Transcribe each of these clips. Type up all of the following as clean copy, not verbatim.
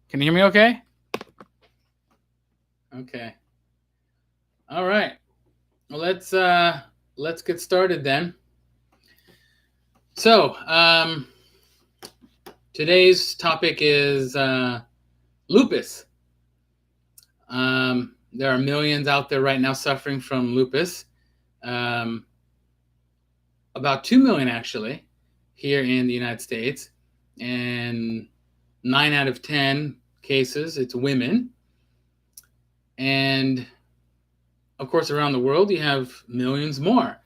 Can you hear me okay? Okay. All right. Well, let's get started then. So, today's topic is lupus. There are millions out there right now suffering from lupus. Um, about 2 million actually here in the United States, and 9 out of 10 cases it's women. And of course, around the world, you have millions more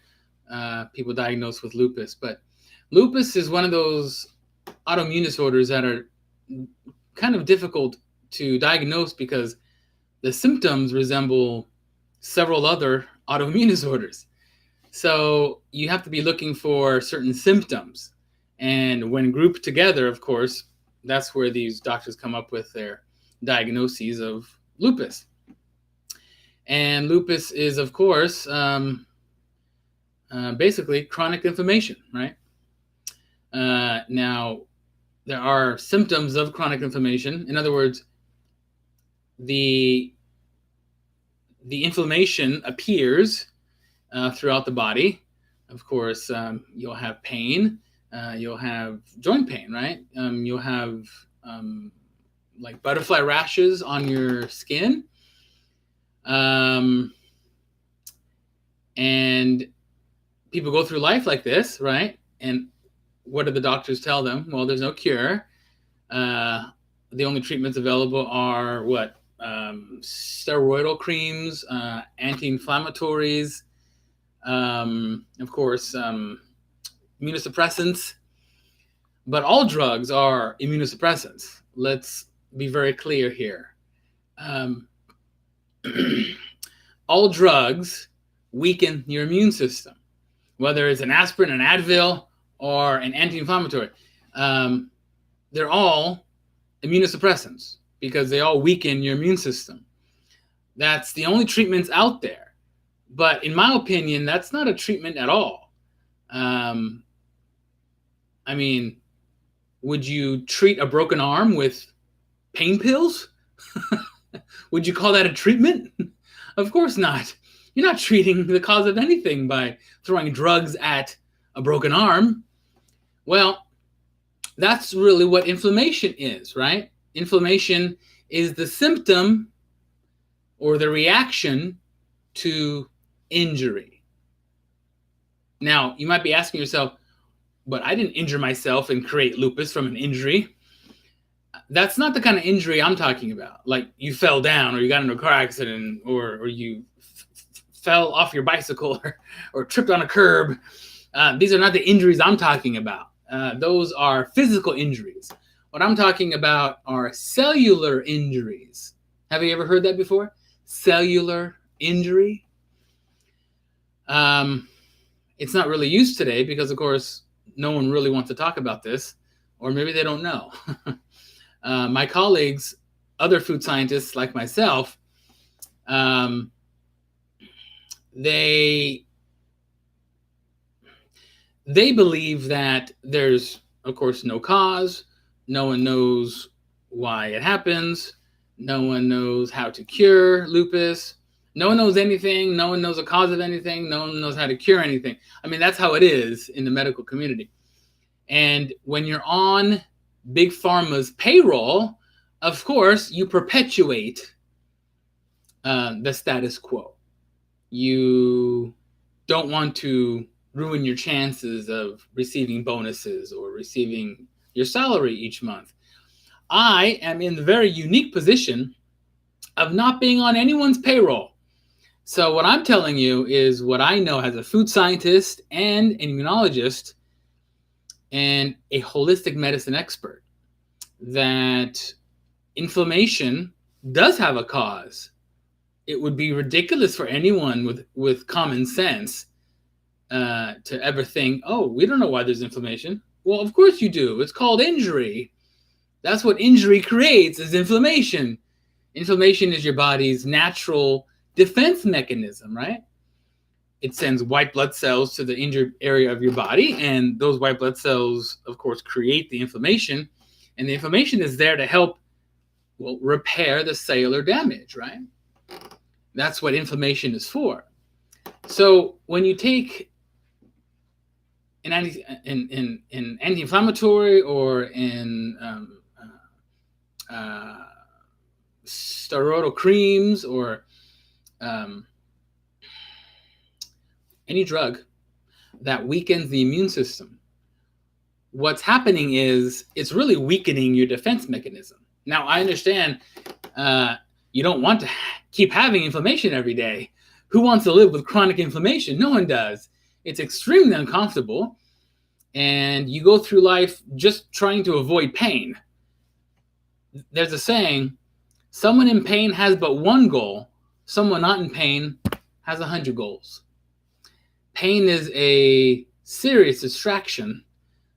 people diagnosed with lupus. But lupus is one of those autoimmune disorders that are kind of difficult to diagnose because the symptoms resemble several other autoimmune disorders. So you have to be looking for certain symptoms. And when grouped together, of course, that's where these doctors come up with their diagnoses of lupus. And lupus is, of course, basically chronic inflammation, right? Now, there are symptoms of chronic inflammation. In other words, the inflammation appears throughout the body. Of course, you'll have pain. You'll have joint pain, right? You'll have like butterfly rashes on your skin. And people go through life like this, right? And what do the doctors tell them? Well, there's no cure. The only treatments available are what? Steroidal creams, anti-inflammatories, of course, immunosuppressants. But all drugs are immunosuppressants. Let's be very clear here. All drugs weaken your immune system, whether it's an aspirin, an Advil, or an anti-inflammatory. They're all immunosuppressants because they all weaken your immune system. That's the only treatments out there. But in my opinion, that's not a treatment at all. I mean, would you treat a broken arm with pain pills? Would you call that a treatment? Of course not. You're not treating the cause of anything by throwing drugs at a broken arm. Well, that's really what inflammation is, right? Inflammation is the symptom or the reaction to injury. Now, you might be asking yourself, but I didn't injure myself and create lupus from an injury. That's not the kind of injury I'm talking about. Like you fell down or you got into a car accident or you fell off your bicycle or tripped on a curb. These are not the injuries I'm talking about. Those are physical injuries. What I'm talking about are cellular injuries. Have you ever heard that before? Cellular injury? It's not really used today because, of course, no one really wants to talk about this, or maybe they don't know. My colleagues, other food scientists like myself, they believe that there's, of course, no cause. No one knows why it happens. No one knows how to cure lupus. No one knows anything. No one knows the cause of anything. No one knows how to cure anything. I mean, that's how it is in the medical community. And when you're on Big Pharma's payroll, of course, you perpetuate the status quo. You don't want to ruin your chances of receiving bonuses or receiving your salary each month. I am in the very unique position of not being on anyone's payroll. So what I'm telling you is what I know as a food scientist and an immunologist and a holistic medicine expert, that inflammation does have a cause. It would be ridiculous for anyone with common sense to ever think, oh, we don't know why there's inflammation. Well, of course you do. It's called injury. That's what injury creates, is inflammation. Inflammation is your body's natural defense mechanism, right? It sends white blood cells to the injured area of your body, and those white blood cells, of course, create the inflammation. And the inflammation is there to help will repair the cellular damage, right? That's what inflammation is for. So when you take an anti-inflammatory or in steroidal creams or any drug that weakens the immune system, what's happening is it's really weakening your defense mechanism. Now, I understand you don't want to keep having inflammation every day. Who wants to live with chronic inflammation? No one does. It's extremely uncomfortable, and you go through life just trying to avoid pain. There's a saying, someone in pain has but one goal. Someone not in pain has 100 goals. Pain is a serious distraction.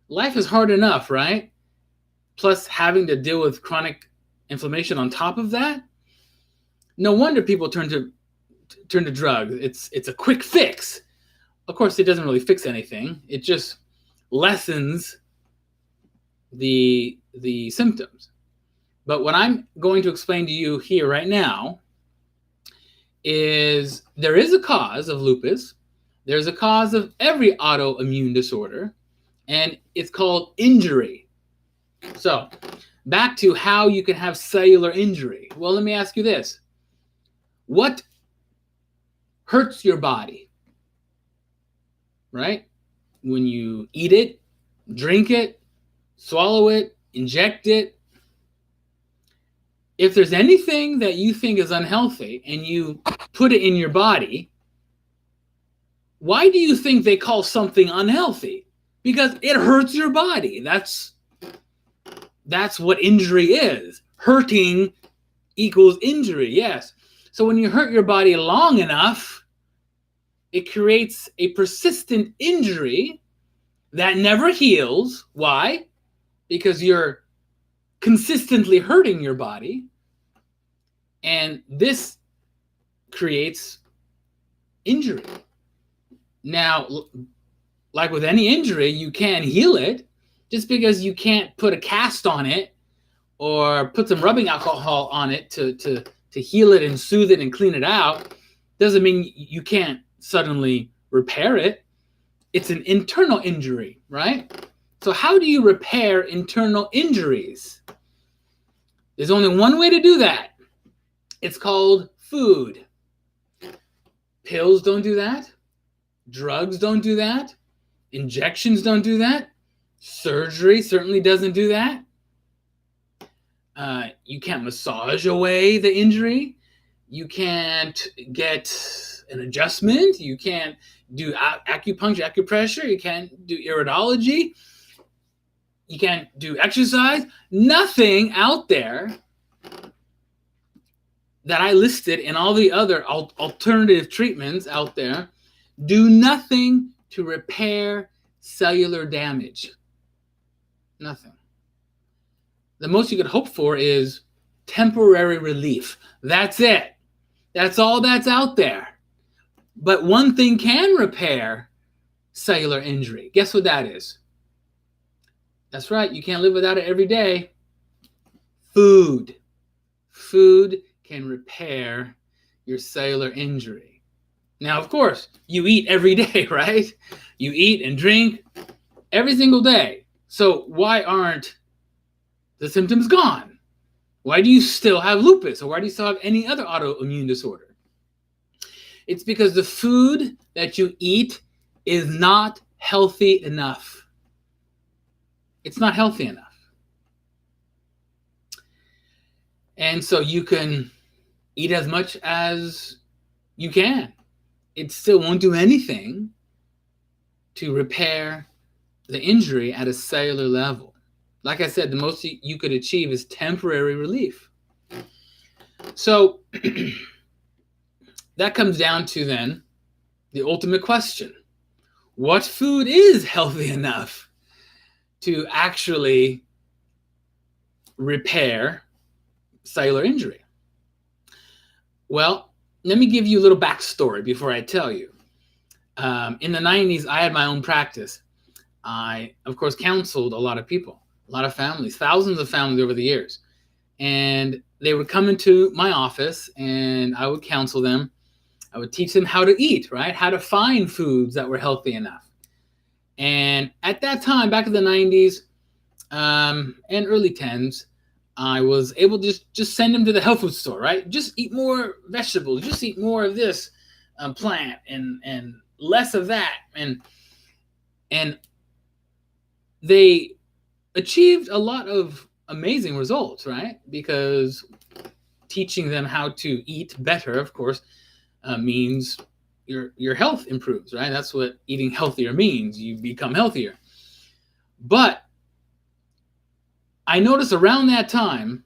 Life is hard enough, right? Plus having to deal with chronic inflammation on top of that. No wonder people turn to drugs. It's a quick fix. Of course, it doesn't really fix anything. It just lessens the symptoms. But what I'm going to explain to you here right now is there is a cause of lupus. There's a cause of every autoimmune disorder, and it's called injury. So back to how you can have cellular injury. Well, let me ask you this. What hurts your body, right? When you eat it, drink it, swallow it, inject it. If there's anything that you think is unhealthy and you put it in your body, why do you think they call something unhealthy? Because it hurts your body. That's what injury is. Hurting equals injury, yes. So when you hurt your body long enough, it creates a persistent injury that never heals. Why? Because you're consistently hurting your body. And this creates injury. Now, like with any injury, you can heal it. Just because you can't put a cast on it or put some rubbing alcohol on it to heal it and soothe it and clean it out doesn't mean you can't suddenly repair it. It's an internal injury, right? So how do you repair internal injuries? There's only one way to do that. It's called food. Pills don't do that. Drugs don't do that. Injections don't do that. Surgery certainly doesn't do that. You can't massage away the injury. You can't get an adjustment. You can't do acupuncture, acupressure. You can't do iridology. You can't do exercise. Nothing out there that I listed and all the other alternative treatments out there do nothing to repair cellular damage. Nothing. The most you could hope for is temporary relief. That's it. That's all that's out there. But one thing can repair cellular injury. Guess what that is? That's right. You can't live without it every day. Food. Food can repair your cellular injury. Now, of course, you eat every day, right? You eat and drink every single day. So why aren't the symptoms gone? Why do you still have lupus? Or why do you still have any other autoimmune disorder? It's because the food that you eat is not healthy enough. It's not healthy enough. And so you can eat as much as you can. It still won't do anything to repair the injury at a cellular level. Like I said, the most you could achieve is temporary relief. So that comes down to then the ultimate question. What food is healthy enough to actually repair cellular injury? Well, let me give you a little backstory before I tell you. In the 90s, I had my own practice. I, of course, counseled a lot of people, a lot of families, thousands of families over the years. And they would come into my office and I would counsel them. I would teach them how to eat, right? How to find foods that were healthy enough. And at that time, back in the 90s and early 10s, I was able to just send them to the health food store, right? Just eat more vegetables, just eat more of this plant and less of that. And they achieved a lot of amazing results, right? Because teaching them how to eat better, of course, means your health improves, right? That's what eating healthier means. You become healthier. But I noticed around that time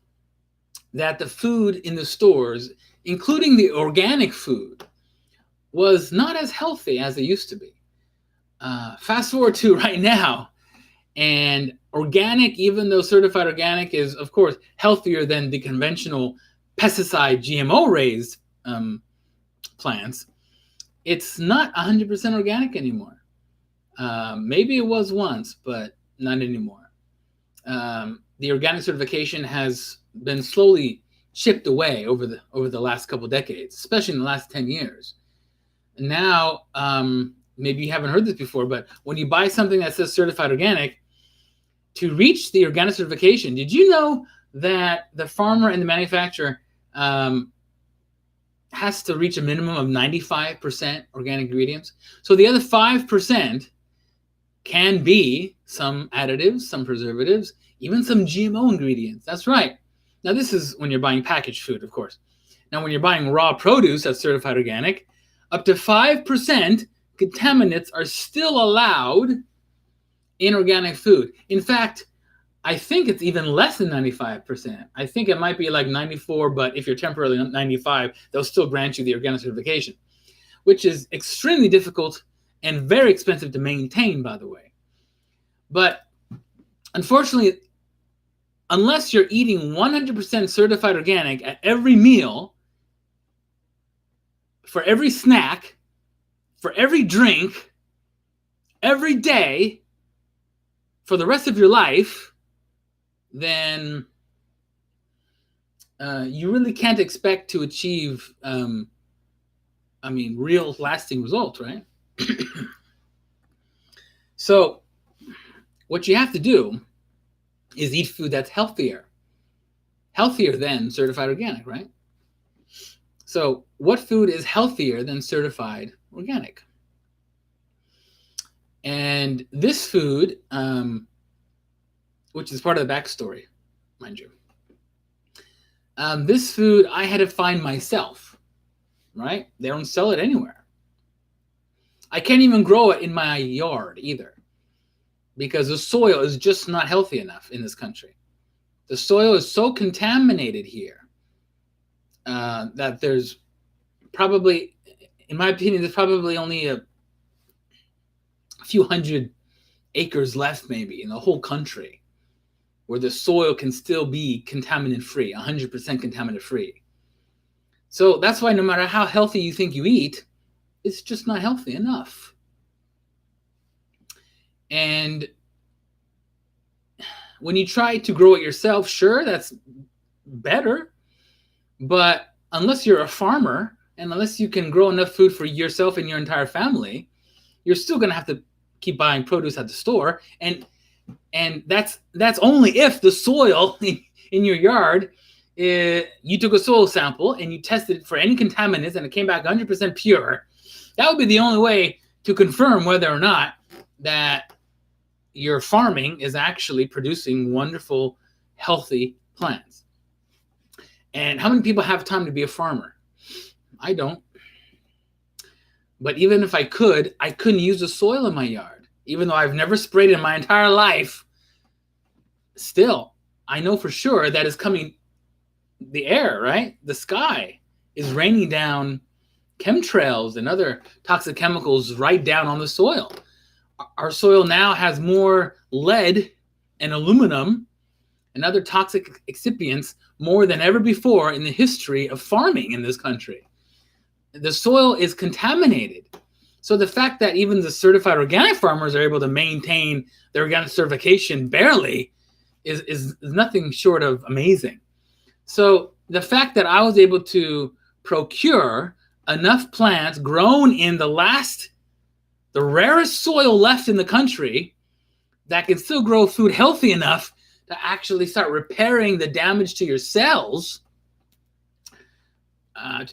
that the food in the stores, including the organic food, was not as healthy as it used to be. Fast forward to right now, and organic, even though certified organic is, of course, healthier than the conventional pesticide GMO raised plants, it's not 100% organic anymore. Maybe it was once, but not anymore. The organic certification has been slowly chipped away over the last couple of decades, especially in the last 10 years. And now, maybe you haven't heard this before, but when you buy something that says certified organic, to reach the organic certification, did you know that the farmer and the manufacturer has to reach a minimum of 95% organic ingredients? So the other 5% can be some additives, some preservatives, even some GMO ingredients. That's right. Now, this is when you're buying packaged food, of course. Now, when you're buying raw produce that's certified organic, up to 5% contaminants are still allowed in organic food. In fact, I think it's even less than 95%. I think it might be like 94, but if you're temporarily 95, they'll still grant you the organic certification, which is extremely difficult and very expensive to maintain, by the way. But unfortunately, unless you're eating 100% certified organic at every meal, for every snack, for every drink, every day, for the rest of your life, then you really can't expect to achieve, real lasting results, right? So what you have to do is eat food that's healthier than certified organic, right? So what food is healthier than certified organic? And this food, which is part of the backstory, mind you, this food I had to find myself, right? They don't sell it anywhere. I can't even grow it in my yard either, because the soil is just not healthy enough in this country. The soil is so contaminated here that there's probably, in my opinion, there's probably only a few hundred acres left maybe in the whole country where the soil can still be contaminant free, 100% contaminant free. So that's why no matter how healthy you think you eat, it's just not healthy enough. And when you try to grow it yourself, sure, that's better. But unless you're a farmer and unless you can grow enough food for yourself and your entire family, you're still going to have to keep buying produce at the store. And that's only if the soil in your yard, you took a soil sample and you tested it for any contaminants and it came back 100% pure. That would be the only way to confirm whether or not that your farming is actually producing wonderful, healthy plants. And how many people have time to be a farmer? I don't. But even if I could, I couldn't use the soil in my yard. Even though I've never sprayed in my entire life, still, I know for sure that is coming, the air, right? The sky is raining down chemtrails and other toxic chemicals right down on the soil. Our soil now has more lead and aluminum and other toxic excipients more than ever before in the history of farming in this country. The soil is contaminated. So the fact that even the certified organic farmers are able to maintain their organic certification barely is nothing short of amazing. So the fact that I was able to procure enough plants grown in the rarest soil left in the country that can still grow food healthy enough to actually start repairing the damage to your cells,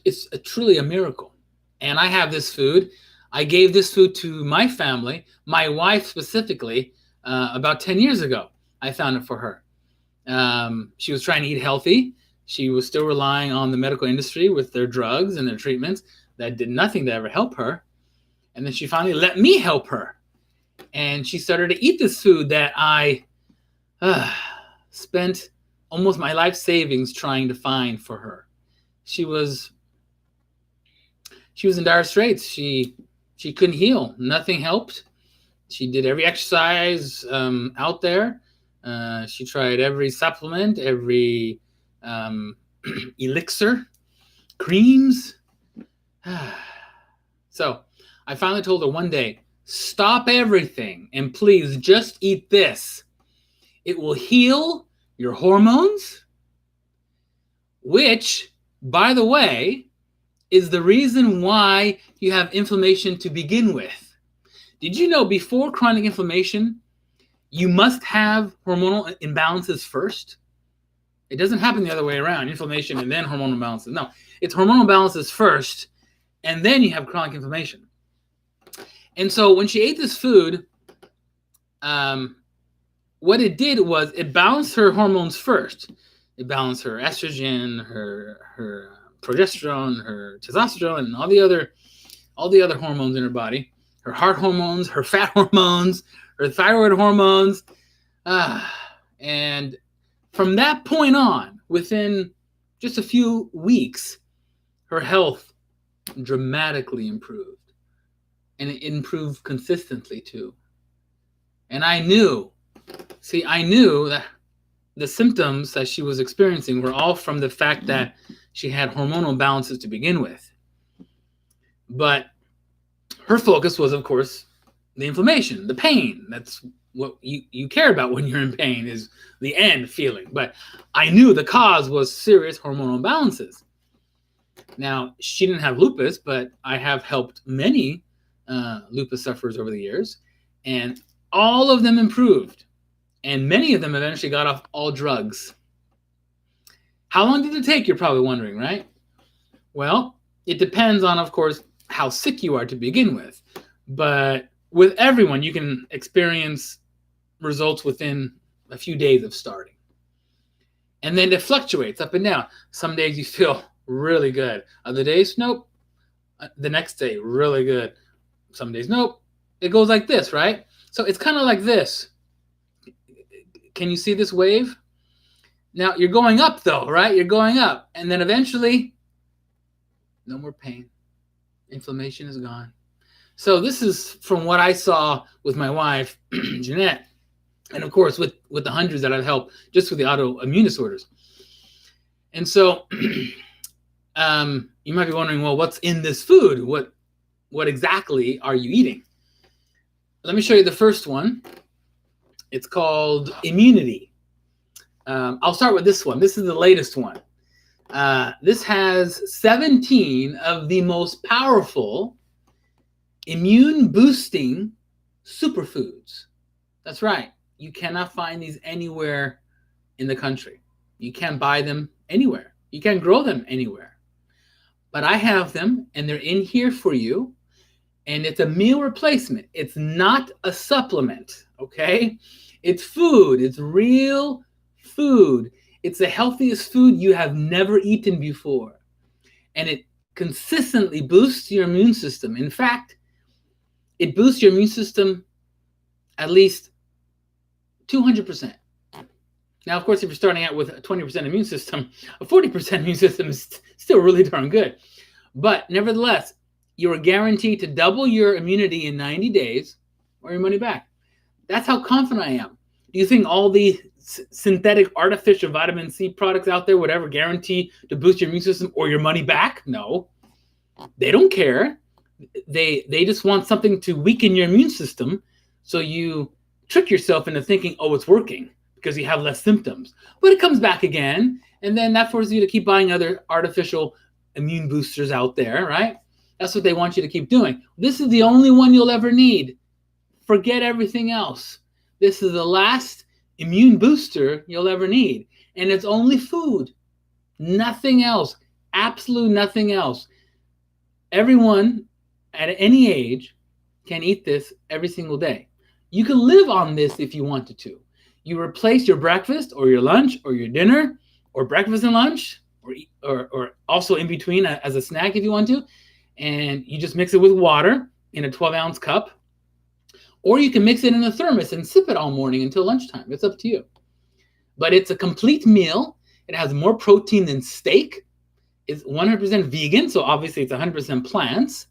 it's truly a miracle. And I have this food. I gave this food to my family, my wife specifically, about 10 years ago. I found it for her. She was trying to eat healthy. She was still relying on the medical industry with their drugs and their treatments that did nothing to ever help her. And then she finally let me help her. And she started to eat this food that I spent almost my life savings trying to find for her. She was in dire straits. She couldn't heal. Nothing helped. She did every exercise out there. She tried every supplement, every elixir, creams. So I finally told her one day, stop everything and please just eat this. It will heal your hormones, which, by the way, is the reason why you have inflammation to begin with. Did you know before chronic inflammation, you must have hormonal imbalances first? It doesn't happen the other way around, inflammation and then hormonal imbalances. No, it's hormonal imbalances first, and then you have chronic inflammation. And so when she ate this food, what it did was it balanced her hormones first. It balanced her estrogen, her progesterone, her testosterone, and all the other hormones in her body. Her heart hormones, her fat hormones, her thyroid hormones. And from that point on, within just a few weeks, her health dramatically improved. And it improved consistently too. And I knew that the symptoms that she was experiencing were all from the fact that she had hormonal imbalances to begin with. But her focus was, of course, the inflammation, the pain. That's what you care about when you're in pain, is the end feeling. But I knew the cause was serious hormonal imbalances. Now, she didn't have lupus, but I have helped many lupus sufferers over the years, and all of them improved. And many of them eventually got off all drugs. How long did it take, you're probably wondering, right? Well, it depends on, of course, how sick you are to begin with. But with everyone, you can experience results within a few days of starting. And then it fluctuates up and down. Some days you feel really good. Other days, nope. The next day, really good. Some days, nope. It goes like this, right? So it's kind of like this. Can you see this wave? Now, you're going up, though, right? You're going up. And then eventually, no more pain. Inflammation is gone. So this is from what I saw with my wife, Jeanette, and, of course, with the hundreds that I've helped just with the autoimmune disorders. And so you might be wondering, well, what's in this food? What exactly are you eating? Let me show you the first one. It's called immunity. I'll start with this one. This is the latest one. This has 17 of the most powerful immune-boosting superfoods. That's right. You cannot find these anywhere in the country. You can't buy them anywhere. You can't grow them anywhere. But I have them, and they're in here for you. And it's a meal replacement. It's not a supplement, okay? It's food. It's real food. It's the healthiest food you have never eaten before. And it consistently boosts your immune system. In fact, it boosts your immune system at least 200%. Now, of course, if you're starting out with a 20% immune system, a 40% immune system is still really darn good. But nevertheless, you are guaranteed to double your immunity in 90 days or your money back. That's how confident I am. Do you think all the synthetic artificial vitamin C products out there would ever guarantee to boost your immune system or your money back? No. They don't care. They just want something to weaken your immune system, so you trick yourself into thinking, oh, it's working. because you have less symptoms. But it comes back again, and then that forces you to keep buying other artificial immune boosters out there, right? That's what they want you to keep doing. This is the only one you'll ever need. Forget everything else. This is the last immune booster you'll ever need. And it's only food. Nothing else. Absolute nothing else. Everyone at any age can eat this every single day. You can live on this if you wanted to. You replace your breakfast or your lunch or your dinner or breakfast and lunch or also in between as a snack if you want to. And you just mix it with water in a 12-ounce cup. Or you can mix it in a thermos and sip it all morning until lunchtime. It's up to you. But it's a complete meal. It has more protein than steak. It's 100% vegan, so obviously it's 100% plants.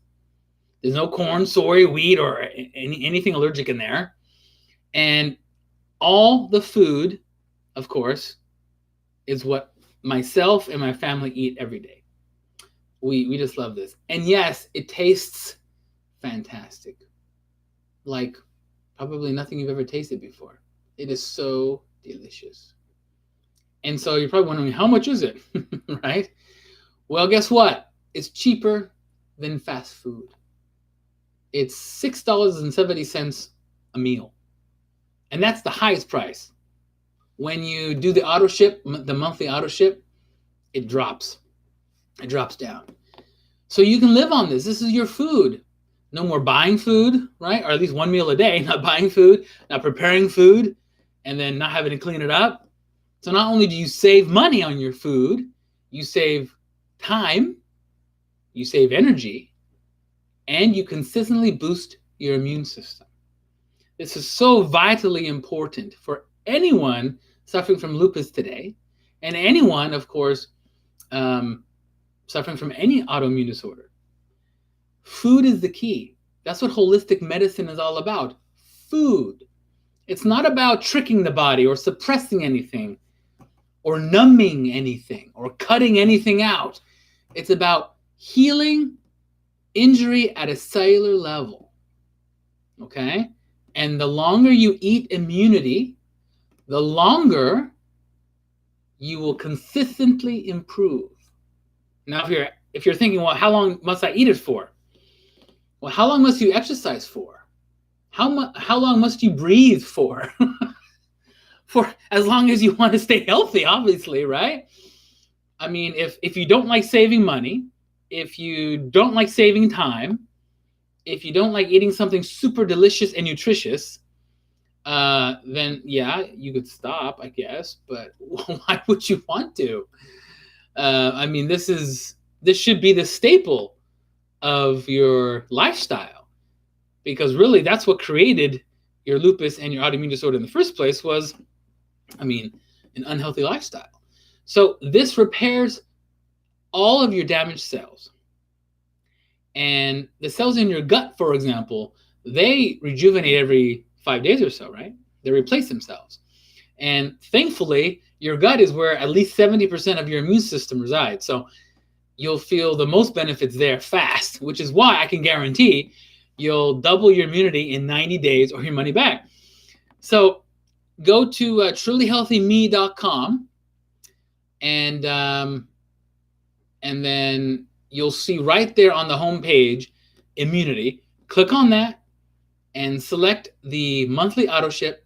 There's no corn, soy, wheat, or anything allergic in there. And all the food, of course, is what myself and my family eat every day. We just love this. And yes, it tastes fantastic. Like probably nothing you've ever tasted before. It is so delicious. And so you're probably wondering, how much is it? Right? Well, guess what? It's cheaper than fast food. It's $6.70 a meal. And that's the highest price. When you do the auto ship, the monthly auto ship, it drops. It drops down. So you can live on this. This is your food. No more buying food, right? Or at least one meal a day, not buying food, not preparing food, and then not having to clean it up. So not only do you save money on your food, you save time, you save energy, and you consistently boost your immune system. This is so vitally important for anyone suffering from lupus today, and anyone, of course, suffering from any autoimmune disorder. Food is the key. That's what holistic medicine is all about. Food. It's not about tricking the body or suppressing anything or numbing anything or cutting anything out. It's about healing injury at a cellular level. Okay? And the longer you eat immunity, the longer you will consistently improve. Now, if you're thinking, well, how long must I eat it for? Well, how long must you exercise for? How long must you breathe for? For as long as you want to stay healthy, obviously, right? I mean, if you don't like saving money, if you don't like saving time, if you don't like eating something super delicious and nutritious, then yeah, you could stop, I guess. But why would you want to? I mean, this should be the staple of your lifestyle, because really that's what created your lupus and your autoimmune disorder in the first place was, I mean, an unhealthy lifestyle. So this repairs all of your damaged cells. And the cells in your gut, for example, they rejuvenate every 5 days or so, right? They replace themselves. And thankfully, your gut is where at least 70% of your immune system resides. So you'll feel the most benefits there fast, which is why I can guarantee you'll double your immunity in 90 days or your money back. So go to trulyhealthyme.com and then you'll see right there on the homepage, immunity. Click on that and select the monthly auto ship,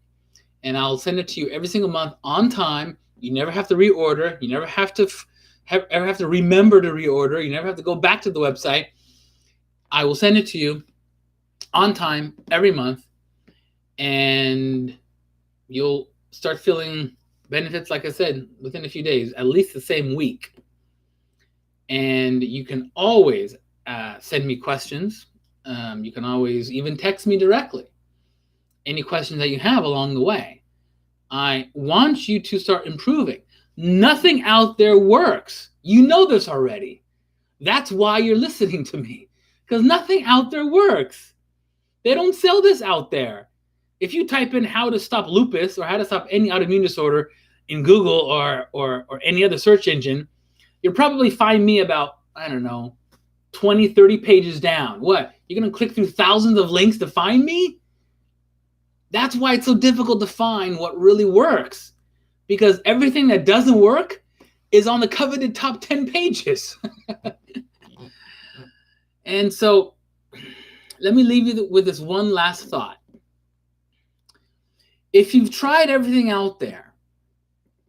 and I'll send it to you every single month on time. You never have to reorder. You never have to ever have to remember to reorder. You never have to go back to the website. I will send it to you on time every month, and you'll start feeling benefits, like I said, within a few days, at least the same week. And you can always send me questions. You can always even text me directly. Any questions that you have along the way. I want you to start improving. Nothing out there works. You know this already. That's why you're listening to me, because nothing out there works. They don't sell this out there. If you type in how to stop lupus or how to stop any autoimmune disorder in Google or any other search engine, you'll probably find me about, I don't know, 20, 30 pages down. What? You're going to click through thousands of links to find me? That's why it's so difficult to find what really works, because everything that doesn't work is on the coveted top 10 pages. And so let me leave you with this one last thought. If you've tried everything out there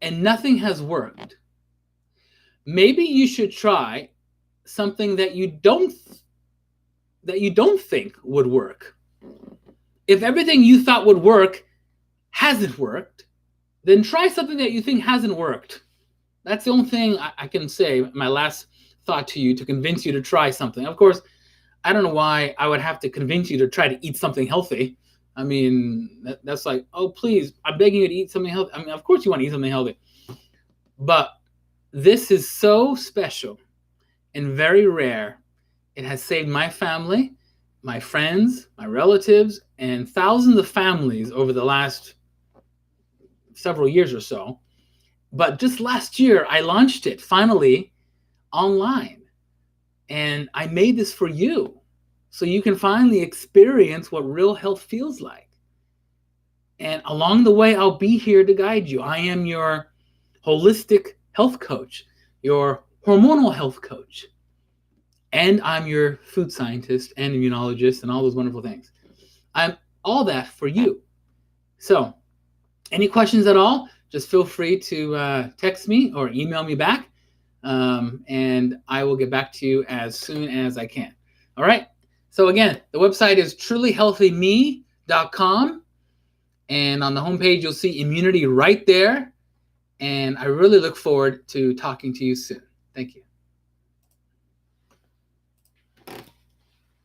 and nothing has worked, maybe you should try something that you don't think would work. If everything you thought would work hasn't worked, then try something that you think hasn't worked. That's the only thing I can say, my last thought to you, to convince you to try something. Of course, I don't know why I would have to convince you to try to eat something healthy. I mean, that's like, oh, please, I'm begging you to eat something healthy. I mean, of course you want to eat something healthy. But this is so special and very rare. It has saved my family, my friends, my relatives, and thousands of families over the last several years or so. But just last year, I launched it finally online. And I made this for you so you can finally experience what real health feels like. And along the way, I'll be here to guide you. I am your holistic health coach, your hormonal health coach, and I'm your food scientist and immunologist and all those wonderful things. I'm all that for you. So, any questions at all, just feel free to text me or email me back, and I will get back to you as soon as I can. All right? So again, the website is trulyhealthyme.com, and on the homepage, you'll see immunity right there, and I really look forward to talking to you soon. Thank you.